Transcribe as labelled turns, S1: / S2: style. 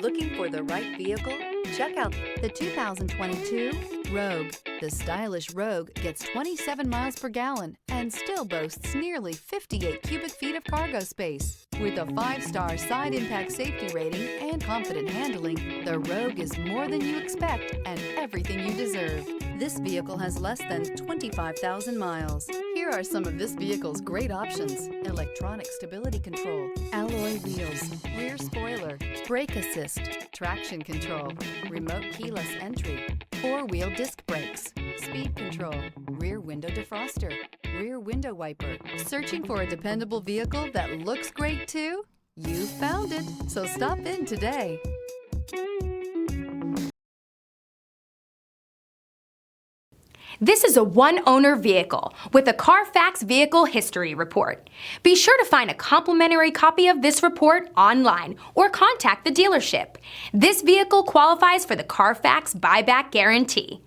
S1: Looking for the right vehicle? Check out the 2022 Rogue. The stylish Rogue gets 27 miles per gallon and still boasts nearly 58 cubic feet of cargo space. With a 5-star side impact safety rating and confident handling, the Rogue is more than you expect and everything you deserve. This vehicle has less than 25,000 miles. Here are some of this vehicle's great options: electronic stability control, alloy wheels, rear spoiler, brake assist, traction control, remote keyless entry, 4-wheel disc brakes, speed control, rear window defroster, rear window wiper. Searching for a dependable vehicle that looks great too? You found it, so stop in today.
S2: This is a one-owner vehicle with a Carfax Vehicle History Report. Be sure to find a complimentary copy of this report online or contact the dealership. This vehicle qualifies for the Carfax Buyback Guarantee.